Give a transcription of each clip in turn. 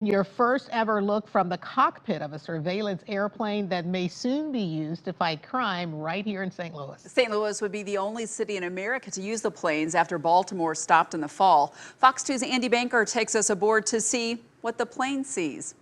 Your first ever look from the cockpit of a surveillance airplane that may soon be used to fight crime right here in St. Louis. St. Louis would be the only city in America to use the planes after Baltimore stopped in the fall. Fox 2's Andy Banker takes us aboard to see what the plane sees.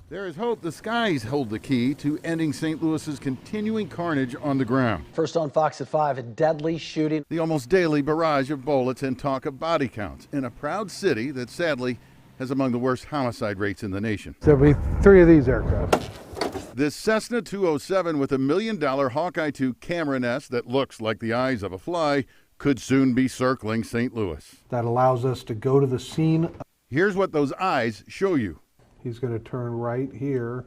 There is hope the skies hold the key to ending St. Louis's continuing carnage on the ground. First on Fox at 5, a deadly shooting. The almost daily barrage of bullets and talk of body counts in a proud city that sadly has among the worst homicide rates in the nation. There'll be 3 of these aircraft. This Cessna 207 with $1 million Hawkeye 2 camera nest that looks like the eyes of a fly could soon be circling St. Louis. That allows us to go to the scene. Here's what those eyes show you. He's going to turn right here.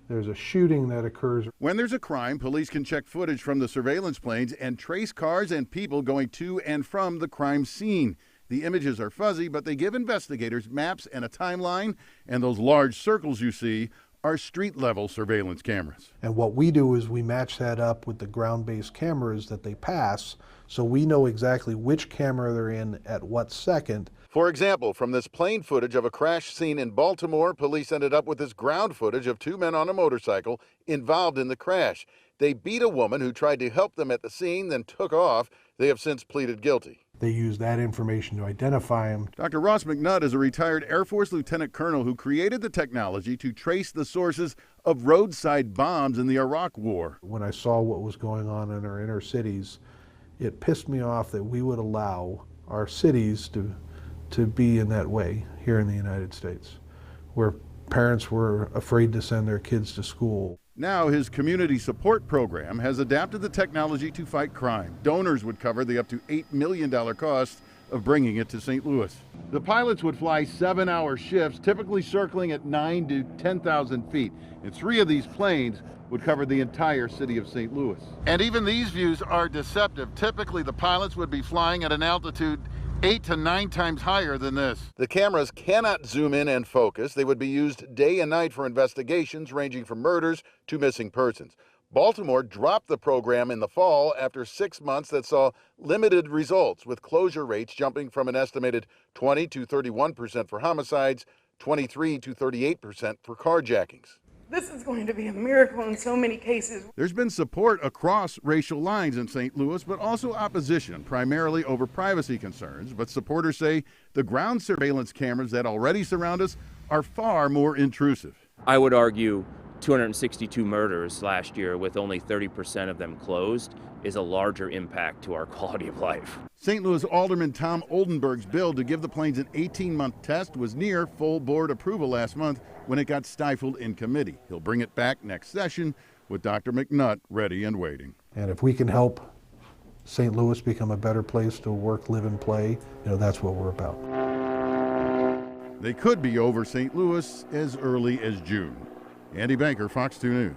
There's a shooting that occurs. When there's a crime, police can check footage from the surveillance planes and trace cars and people going to and from the crime scene. The images are fuzzy, but they give investigators maps and a timeline, and those large circles you see are street-level surveillance cameras. And what we do is we match that up with the ground-based cameras that they pass, so we know exactly which camera they're in at what second. For example, from this plane footage of a crash scene in Baltimore, police ended up with this ground footage of 2 men on a motorcycle involved in the crash. They beat a woman who tried to help them at the scene, then took off. They have since pleaded guilty. They use that information to identify him. Dr. Ross McNutt is a retired Air Force lieutenant colonel who created the technology to trace the sources of roadside bombs in the Iraq War. When I saw what was going on in our inner cities, it pissed me off that we would allow our cities to be in that way here in the United States, where parents were afraid to send their kids to school. Now his community support program has adapted the technology to fight crime. Donors would cover the up to $8 million cost of bringing it to St. Louis. The pilots would fly 7-hour shifts, typically circling at 9,000 to 10,000 feet. And 3 of these planes would cover the entire city of St. Louis. And even these views are deceptive. Typically, the pilots would be flying at an altitude 8 to 9 times higher than this. The cameras cannot zoom in and focus. They would be used day and night for investigations ranging from murders to missing persons. Baltimore dropped the program in the fall after 6 months that saw limited results, with closure rates jumping from an estimated 20 to 31% for homicides, 23 to 38% for carjackings. This is going to be a miracle in so many cases. There's been support across racial lines in St. Louis, but also opposition, primarily over privacy concerns. But supporters say the ground surveillance cameras that already surround us are far more intrusive. I would argue 262 murders last year, with only 30% of them closed, is a larger impact to our quality of life. St. Louis Alderman Tom Oldenburg's bill to give the planes an 18-month test was near full board approval last month when it got stifled in committee. He'll bring it back next session with Dr. McNutt ready and waiting. And if we can help St. Louis become a better place to work, live, and play, that's what we're about. They could be over St. Louis as early as June. Andy Banker, Fox 2 News.